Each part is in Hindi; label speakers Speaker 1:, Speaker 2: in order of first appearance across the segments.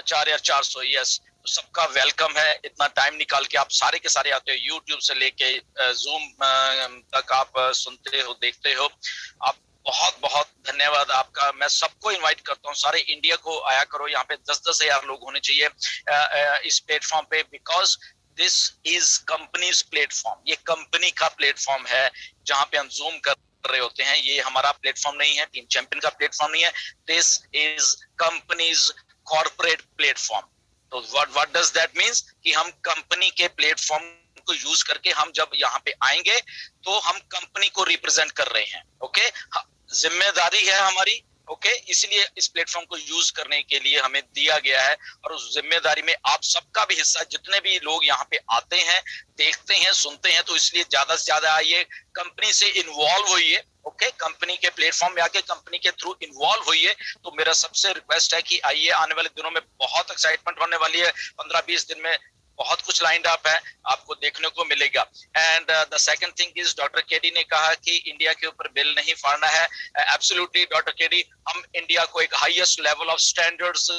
Speaker 1: 4,400, यस। तो सबका वेलकम है, इतना टाइम निकाल के आप सारे के सारे आते हो, यूट्यूब से लेके जूम तक आप सुनते हो, देखते हो। आप बहुत बहुत धन्यवाद आपका। मैं सबको इनवाइट करता हूँ, सारे इंडिया को आया करो, यहाँ पे 10-10 हजार लोग होने चाहिए इस प्लेटफॉर्म पे, because this is companies platform. ये कंपनी का प्लेटफॉर्म है जहाँ पे हम जूम कर रहे होते हैं। ये हमारा प्लेटफॉर्म नहीं है, टीम चैंपियन का प्लेटफॉर्म नहीं है। This is companies corporate platform. तो व्हाट डज दैट मीन्स कि हम कंपनी के प्लेटफॉर्म को यूज करके हम जब यहाँ पे आएंगे तो हम कंपनी को रिप्रेजेंट कर रहे हैं। ओके, जिम्मेदारी है हमारी। ओके, इसलिए इस प्लेटफॉर्म को यूज करने के लिए हमें दिया गया है, और उस जिम्मेदारी में आप सबका भी हिस्सा, जितने भी लोग यहाँ पे आते हैं, देखते हैं, सुनते हैं, तो इसलिए ज्यादा से ज्यादा आइए, कंपनी से इन्वॉल्व होइए। ओके, कंपनी के प्लेटफॉर्म में आके कंपनी के थ्रू इन्वॉल्व होइए। तो मेरा सबसे रिक्वेस्ट है कि आइए, आने वाले दिनों में बहुत एक्साइटमेंट होने वाली है। 15-20 दिन में बहुत कुछ लाइंड अप है, आपको देखने को मिलेगा। And the second thing is, doctor KD ने कहा कि इंडिया के ऊपर बिल नहीं फाड़ना है। एब्सोल्युटली डॉक्टर केडी, हम इंडिया को एक हाईएस्ट लेवल ऑफ स्टैंडर्ड्स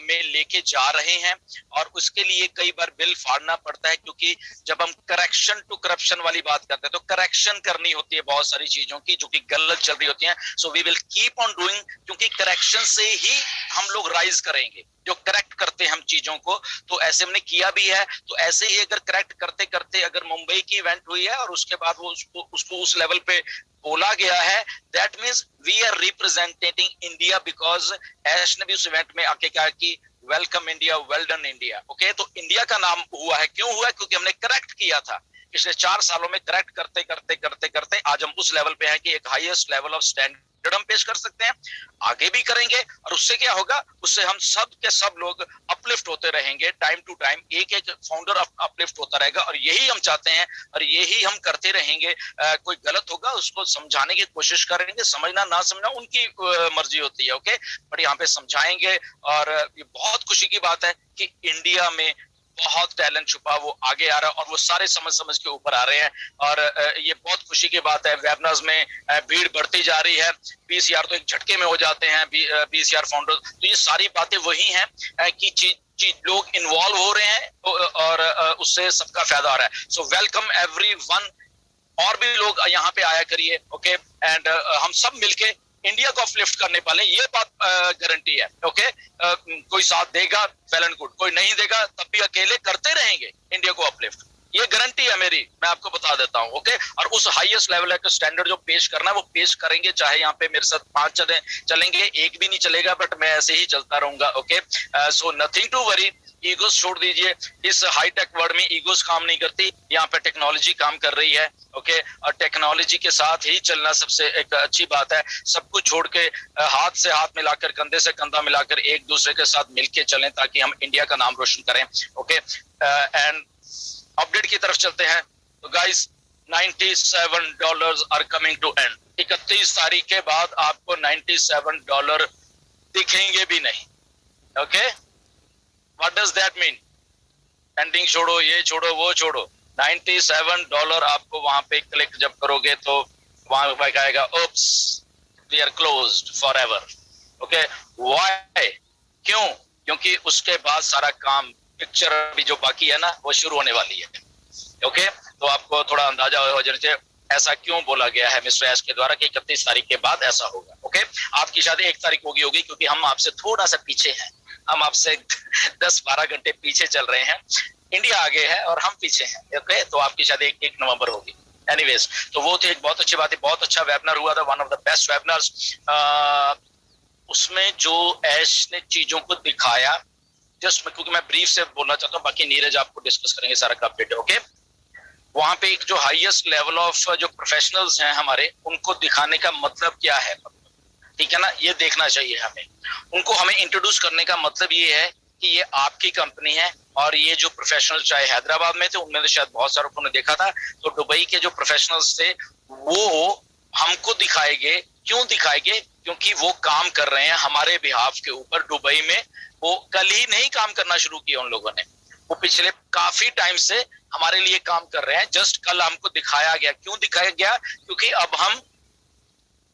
Speaker 1: में लेके जा रहे हैं, और उसके लिए कई बार बिल फाड़ना पड़ता है, क्योंकि जब हम करेक्शन टू करप्शन वाली बात करते हैं तो करेक्शन करनी होती है बहुत सारी चीजों की जो कि गलत चल रही होती हैं। So we will keep on doing, क्योंकि करेक्शन से ही हम लोग राइज करेंगे, जो करेक्ट करते हैं हम चीजों को। तो ऐसे हमने किया भी है, तो ऐसे ही अगर करेक्ट करते करते अगर मुंबई की इवेंट हुई है और उसके बाद वो उसको उस लेवल पे बोला गया है, that means we are representing India, because Aish ने भी उस इवेंट में आके कहा कि welcome India, well done India. Okay, तो इंडिया का नाम हुआ है, क्यों हुआ है? क्योंकि हमने करेक्ट किया था। पिछले 4 सालों में करेक्ट करते करते करते करते आज हम उस लेवल पे हैं कि एक हाईएस्ट लेवल ऑफ स्टैंडर्ड हम पेश कर सकते हैं, आगे भी करेंगे। और उससे क्या होगा? उससे हम सब के सब लोग अपलिफ्ट होते रहेंगे, टाइम टू टाइम एक एक फाउंडर अपलिफ्ट होता रहेगा, और यही हम चाहते हैं और यही हम करते रहेंगे। कोई गलत होगा उसको समझाने की कोशिश करेंगे, समझना ना समझना उनकी मर्जी होती है। ओके, बट यहाँ पे समझाएंगे। और ये बहुत खुशी की बात है कि इंडिया में बहुत टैलेंट छुपा, वो आगे आ रहा है, और वो सारे समझ समझ के ऊपर आ रहे हैं। और ये बहुत खुशी की बात है। वेबिनार्स में भीड़ बढ़ती जा रही है, 20 हजार तो एक झटके में हो जाते हैं, 20 हजार फाउंडर। तो ये सारी बातें वही हैं कि चीज लोग इन्वॉल्व हो रहे हैं, और उससे सबका फायदा आ रहा है। सो वेलकम एवरीवन, और भी लोग यहाँ पे आया करिए। ओके, एंड हम सब मिलके इंडिया को अपलिफ्ट करने वाले, ये बात गारंटी है। ओके, कोई साथ देगा वेल एंड गुड, कोई नहीं देगा तब भी अकेले करते रहेंगे इंडिया को अपलिफ्ट, ये गारंटी है मेरी, मैं आपको बता देता हूँ। ओके, और उस हाईएस्ट लेवल का स्टैंडर्ड जो पेश करना है वो पेश करेंगे, चाहे यहाँ पे मेरे साथ 5 चलेंगे, एक भी नहीं चलेगा, बट मैं ऐसे ही चलता रहूंगा। Okay, so nothing to worry, egos छोड़ दीजिए। इस हाईटेक वर्ल्ड में ईगोस काम नहीं करती, यहाँ पे टेक्नोलॉजी काम कर रही है। ओके, और टेक्नोलॉजी के साथ ही चलना सबसे एक अच्छी बात है। सब कुछ छोड़ के हाथ से हाथ मिलाकर, कंधे से कंधा मिलाकर एक दूसरे के साथ मिलके चलें, ताकि हम इंडिया का नाम रोशन करें। ओके, एंड अपडेट की तरफ चलते हैं। तो guys, $97 are coming to end. 31 तारीख के बाद आपको $97 दिखेंगे भी नहीं। Okay, what does that mean? Ending छोड़ो, ये छोड़ो, वो छोड़ो, $97 आपको वहां पे क्लिक जब करोगे तो वहां पे आएगा, oops we are closed forever. Okay, why? क्यों? क्योंकि उसके बाद सारा काम, पिक्चर भी जो बाकी है ना, वो शुरू होने वाली है। ओके, तो आपको थोड़ा अंदाजा हो जाए ऐसा क्यों बोला गया है मिस्टर एस के द्वारा कि 31 तारीख के बाद ऐसा होगा। ओके, आपकी शायद 1 तारीख होगी क्योंकि हम आपसे थोड़ा सा पीछे हैं, हम आपसे 10-12 घंटे पीछे चल रहे हैं। इंडिया आगे है और हम पीछे हैं। ओके, तो आपकी शायद 1 नवंबर होगी। एनीवेज, तो वो तो एक बहुत अच्छी बात है, बहुत अच्छा वेबिनार हुआ था, one of the best webinars. उसमें जो ऐश ने चीजों को दिखाया, जस्ट क्योंकि मैं ब्रीफ से बोलना चाहता हूँ, बाकी नीरज आपको डिस्कस करेंगे सारा का अपडेट। ओके, वहां पे एक जो हाईएस्ट लेवल ऑफ जो प्रोफेशनल्स हैं हमारे, उनको दिखाने का मतलब क्या है, ठीक है ना, ये देखना चाहिए हमें। उनको हमें इंट्रोड्यूस करने का मतलब ये है कि ये आपकी कंपनी है, और ये जो प्रोफेशनल चाहे हैदराबाद में थे, उनमें तो शायद बहुत सारे ने देखा था, तो दुबई के जो प्रोफेशनल्स थे वो हमको दिखाएंगे। क्यों दिखाएंगे? क्योंकि वो काम कर रहे हैं हमारे बिहाफ के ऊपर दुबई में। वो कल ही नहीं काम करना शुरू किया उन लोगों ने, वो पिछले काफी टाइम से हमारे लिए काम कर रहे हैं। जस्ट कल हमको दिखाया गया। क्यों दिखाया गया? क्योंकि अब हम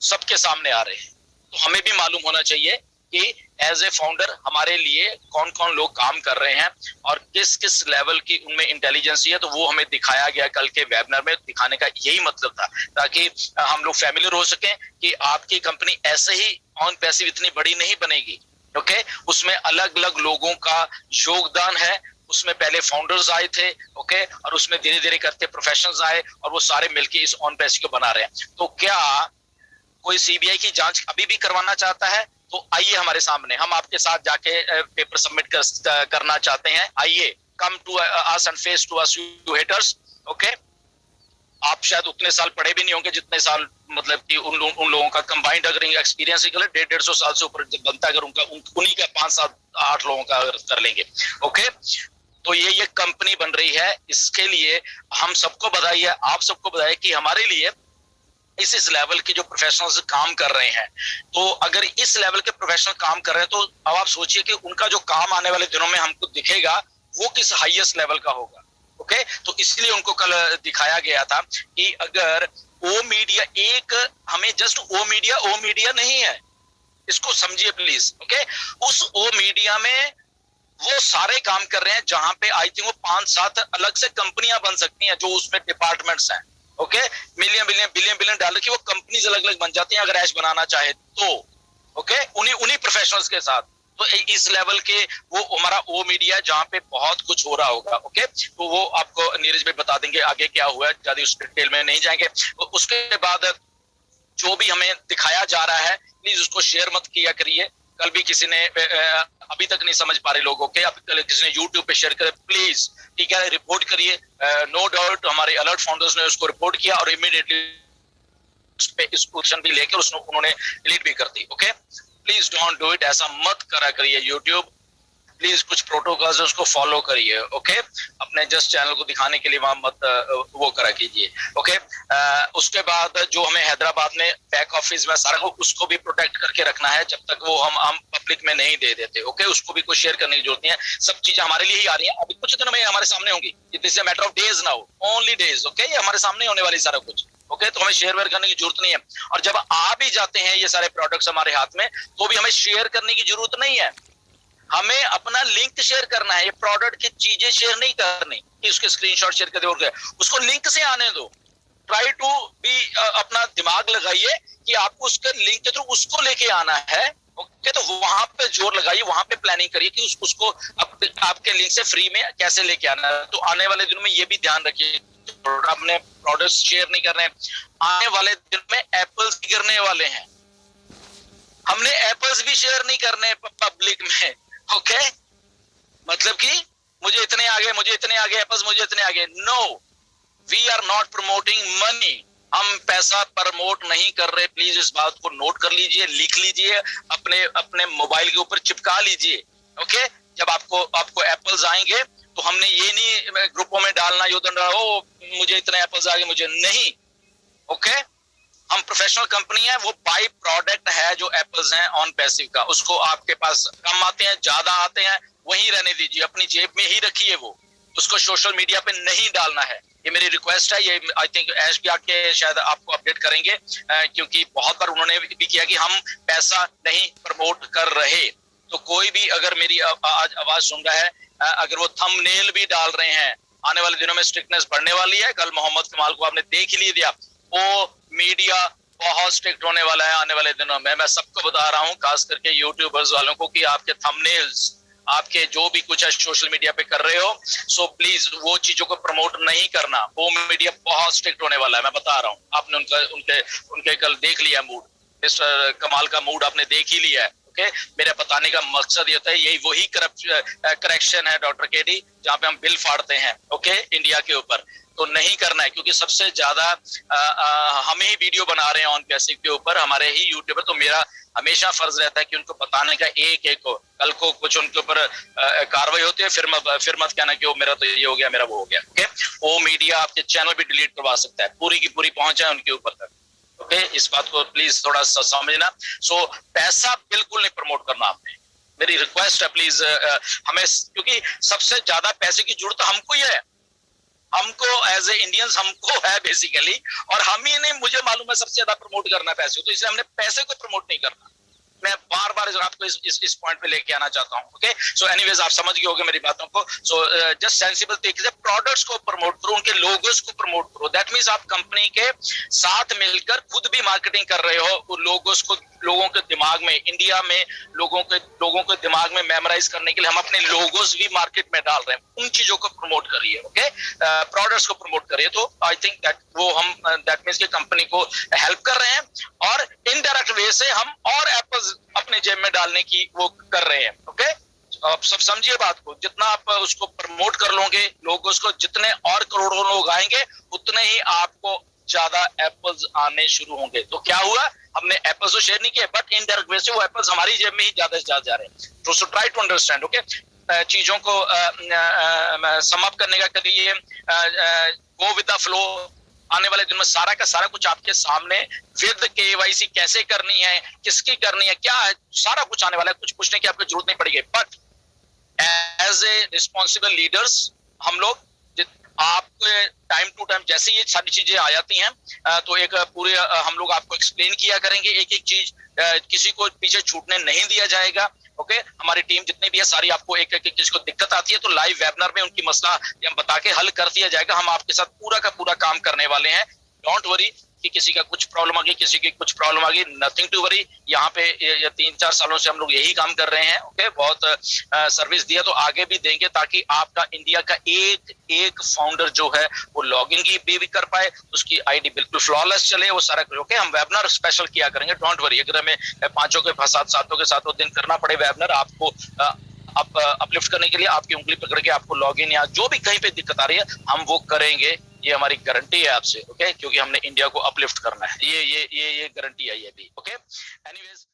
Speaker 1: सबके सामने आ रहे हैं, तो हमें भी मालूम होना चाहिए कि एज ए फाउंडर हमारे लिए कौन कौन लोग काम कर रहे हैं और किस किस लेवल की उनमें इंटेलिजेंस है, तो वो हमें दिखाया गया कल के वेबिनार में। दिखाने का यही मतलब था ताकि हम लोग फैमिलियर हो सकें कि आपकी कंपनी ऐसे ही ऑन पैसिव इतनी बड़ी नहीं बनेगी। ओके, उसमें अलग अलग लोगों का योगदान है। उसमें पहले फाउंडर्स आए थे, ओके, और उसमें धीरे धीरे करते प्रोफेशनल्स आए और वो सारे मिलके इस ऑन पैसिव को बना रहे हैं। तो क्या कोई सीबीआई की जांच अभी भी करवाना चाहता है तो आइए हमारे सामने, हम आपके साथ जाके पेपर सबमिट करना चाहते हैं। आइए, come to us and face to us you haters. Okay, आप शायद उतने साल पढ़े भी नहीं होंगे जितने साल मतलब कि उन लोगों का कंबाइंड अगर एक्सपीरियंस ही 150-150 साल से ऊपर बनता है, अगर उनका उन्हीं का 5-7-8 लोगों का अगर कर लेंगे। ओके, तो ये कंपनी बन रही है, इसके लिए हम सबको बधाई है, आप सबको बधाई कि हमारे लिए इस लेवल के जो प्रोफेशनल्स काम कर रहे हैं। तो अगर इस लेवल के प्रोफेशनल काम कर रहे हैं तो अब आप सोचिए कि उनका जो काम आने वाले दिनों में हमको दिखेगा वो किस हाईएस्ट लेवल का होगा। ओके, तो इसलिए उनको कल दिखाया गया था कि अगर ओ मीडिया, एक हमें जस्ट ओ मीडिया नहीं है, इसको समझिए प्लीज। ओके, उस ओ मीडिया में वो सारे काम कर रहे हैं जहां पे आई थिंक वो 5-7 अलग से कंपनियां बन सकती हैं जो उसमें डिपार्टमेंट्स हैं। ओके, बिलियन डॉलर की वो कंपनीज अलग अलग बन जाती हैं अगर ऐश बनाना चाहे तो। ओके, उन्हीं प्रोफेशनल्स के साथ। तो इस लेवल के वो हमारा ओ मीडिया जहां पे बहुत कुछ हो रहा होगा। ओके, तो वो आपको नीरज भाई बता देंगे आगे क्या हुआ है, ज्यादा उस डिटेल में नहीं जाएंगे। उसके बाद जो भी हमें दिखाया जा रहा है प्लीज उसको शेयर मत किया करिए। कल भी किसी ने अभी तक नहीं समझ पा रहे लोगों के, कल किसी ने यूट्यूब पे शेयर करे, प्लीज ठीक है रिपोर्ट करिए। नो डाउट हमारे अलर्ट फाउंडर्स ने उसको रिपोर्ट किया और इमीडिएटली उस पे इस क्वेश्चन भी लेकर उन्होंने डिलीट भी कर दी। Okay, please don't do it, ऐसा मत करा करिए यूट्यूब, प्लीज कुछ प्रोटोकॉल्स उसको फॉलो करिए। ओके, अपने जस्ट चैनल को दिखाने के लिए वहां मत वो करा कीजिए। ओके, उसके बाद जो हमें हैदराबाद में बैक ऑफिस में सारा को उसको भी प्रोटेक्ट करके रखना है जब तक वो हम पब्लिक में नहीं दे देते। ओके, उसको भी कोई शेयर करने की जरूरत नहीं है, सब चीजें हमारे लिए ही आ रही है, अभी कुछ दिनों में हमारे सामने होंगी। It is a matter of days now, only days. Okay, ये हमारे सामने होने वाली सारा कुछ। ओके, तो हमें शेयर वेयर करने की जरूरत नहीं है। और जब आ भी जाते हैं ये सारे प्रोडक्ट्स हमारे हाथ में तो भी हमें शेयर करने की जरूरत नहीं है, हमें अपना लिंक शेयर करना है। ये प्रोडक्ट की चीजें शेयर नहीं करनी कि उसके स्क्रीनशॉट शेयर कर दे, उसको लिंक से आने दो। ट्राई टू बी, अपना दिमाग लगाइए कि आपको उसके लिंक के थ्रू उसको लेके आना है। ओके, तो वहां पे जोर लगाइए, वहां पे प्लानिंग करिए कि उसको आपके लिंक से फ्री में कैसे लेके आना है। तो आने वाले दिनों में ये भी ध्यान रखिए, अपने प्रोडक्ट शेयर नहीं कर रहे हैं, आने वाले दिन में एप्पल्स भी गिरने वाले हैं, हमने एप्पल्स भी शेयर नहीं करने पब्लिक में। ओके, मतलब कि मुझे इतने आगे एप्पल्स, मुझे इतने आगे। No, we are not promoting money, हम पैसा प्रमोट नहीं कर रहे। प्लीज इस बात को नोट कर लीजिए, लिख लीजिए, अपने मोबाइल के ऊपर चिपका लीजिए। ओके, जब आपको एप्पल्स आएंगे तो हमने ये नहीं ग्रुपों में डालना ओ मुझे इतने एप्पल्स आ गए, मुझे नहीं। ओके, हम प्रोफेशनल कंपनी है, वो बाई प्रोडक्ट है जो एप्पल्स हैं ऑन पैसिव का, उसको आपके पास कम आते हैं ज्यादा आते हैं वहीं रहने दीजिए, अपनी जेब में ही रखिए, वो उसको सोशल मीडिया पे नहीं डालना है। ये मेरी रिक्वेस्ट है। ये आई थिंक ऐश भी आके शायद आपको अपडेट करेंगे, क्योंकि बहुत बार उन्होंने भी किया कि हम पैसा नहीं प्रमोट कर रहे। तो कोई भी अगर मेरी आज आवाज सुन रहा है, अगर वो थंबनेल भी डाल रहे हैं, आने वाले दिनों में स्ट्रिक्टनेस बढ़ने वाली है। कल मोहम्मद कमाल को आपने देख ही लिया, वो मीडिया बहुत स्ट्रिक्ट होने वाला है आने वाले दिनों में। मैं सबको बता रहा हूं, खास करके यूट्यूबर्स वालों को, कि आपके थंबनेल्स, आपके जो भी कुछ है सोशल मीडिया पे कर रहे हो, सो प्लीज वो चीजों को प्रमोट नहीं करना। वो मीडिया बहुत स्ट्रिक्ट होने वाला है, मैं बता रहा हूं। आपने उनके कल देख लिया मूड, मिस्टर कमाल का मूड आपने देख ही लिया है। ओके, मेरा बताने का मकसद ये होता है, यही वही करेक्शन है डॉक्टर केडी, जहां पे हम बिल फाड़ते हैं ओके इंडिया के ऊपर। तो नहीं करना है, क्योंकि सबसे ज्यादा हम ही वीडियो बना रहे हैं ऑन पैसिव के ऊपर, हमारे ही यूट्यूबर। तो मेरा हमेशा फर्ज रहता है कि उनको बताने का एक को, कल को कुछ उनके ऊपर कार्रवाई होती है, फिर मत कहना कि वो मेरा तो ये हो गया, मेरा वो हो गया। ओके, वो मीडिया आपके चैनल भी डिलीट करवा सकता है, पूरी की पूरी पहुंच है उनके ऊपर तक। ओके, इस बात को प्लीज थोड़ा सा समझना। सो पैसा बिल्कुल नहीं प्रमोट करना आपने, मेरी रिक्वेस्ट है प्लीज। हमें, क्योंकि सबसे ज्यादा पैसे की जरूरत हमको ही है, हमको एज ए इंडियंस हमको है बेसिकली, और हम ही ने, मुझे मालूम है सबसे ज्यादा प्रमोट करना है पैसे, तो इसलिए हमने पैसे को प्रमोट नहीं करना। मैं बार बार आपको इस पॉइंट पे लेके आना चाहता हूँ। ओके, सो एनीवेज आप समझ गए होंगे मेरी बातों को। सो जस्ट सेंसिबल तरीके से प्रोडक्ट्स को प्रमोट करो, उनके लोगोस को प्रमोट करो। दैट मींस आप कंपनी के साथ मिलकर खुद भी मार्केटिंग कर रहे हो, उन लोगोस को लोगों के दिमाग में, इंडिया में लोगों के दिमाग में मेमोराइज करने के लिए हम अपने लोगोस भी मार्केट में डाल रहे हैं। उन चीजों को प्रमोट करिए, ओके, प्रोडक्ट्स को प्रमोट करिए। तो आई थिंक दैट वो हम दैट मींस कि कंपनी को हेल्प कर रहे हैं और इनडायरेक्ट वे से हम और एप्पल्स अपने जेब में डालने की वो कर रहे हैं। ओके, आप सब समझिए बात को। जितना आप उसको प्रमोट कर लोगे, लोग उसको जितने और करोड़ों लोग आएंगे, उतने ही आपको ज्यादा एप्पल्स आने शुरू होंगे। तो क्या हुआ, हमने एप्पल्स तो शेयर नहीं किए, बट इनडायरेक्ट वे से वो एप्पल्स हमारी जेब में ही ज्यादा से ज्यादा जा रहे हैं। तो so try to understand. Okay, चीजों को सम अप करने का करिए, गो विद द फ्लो। आने वाले दिन में सारा का सारा कुछ आपके सामने, विद केवाईसी कैसे करनी है, किसकी करनी है, क्या है, सारा कुछ आने वाला है। कुछ पूछने की आपको जरूरत नहीं पड़ेगी। But as a responsible leaders हम लोग आपके टाइम टू टाइम जैसे ये सारी चीजें आ जाती हैं तो एक पूरे हम लोग आपको एक्सप्लेन किया करेंगे। एक एक चीज किसी को पीछे छूटने नहीं दिया जाएगा। ओके, हमारी टीम जितने भी है सारी, आपको एक एक चीज को दिक्कत आती है तो लाइव वेबिनार में उनकी मसला हम बता के हल कर दिया जाएगा। हम आपके साथ पूरा का पूरा काम करने वाले हैं। डोंट वरी कि किसी का कुछ प्रॉब्लम आ गई, किसी की कुछ प्रॉब्लम आ गई, नथिंग टू वरी। यहाँ पे ये 3-4 सालों से हम लोग यही काम कर रहे हैं। ओके, बहुत सर्विस दिया तो आगे भी देंगे, ताकि आपका इंडिया का एक एक फाउंडर जो है वो लॉगिन की भी कर पाए, उसकी आईडी बिल्कुल फ्लॉलेस चले, वो सारा कुछ। ओके, हम वेबिनार स्पेशल किया करेंगे, डोंट वरी। अगर हमें 5 के 7 के साथ दिन करना पड़े वेबिनार आपको अपलिफ्ट करने के लिए, आपकी उंगली पकड़ के आपको लॉगिन या जो भी कहीं पे दिक्कत आ रही है, हम वो करेंगे। ये हमारी गारंटी है आपसे। ओके, क्योंकि हमने इंडिया को अपलिफ्ट करना है। ये गारंटी है ये भी। Okay, anyways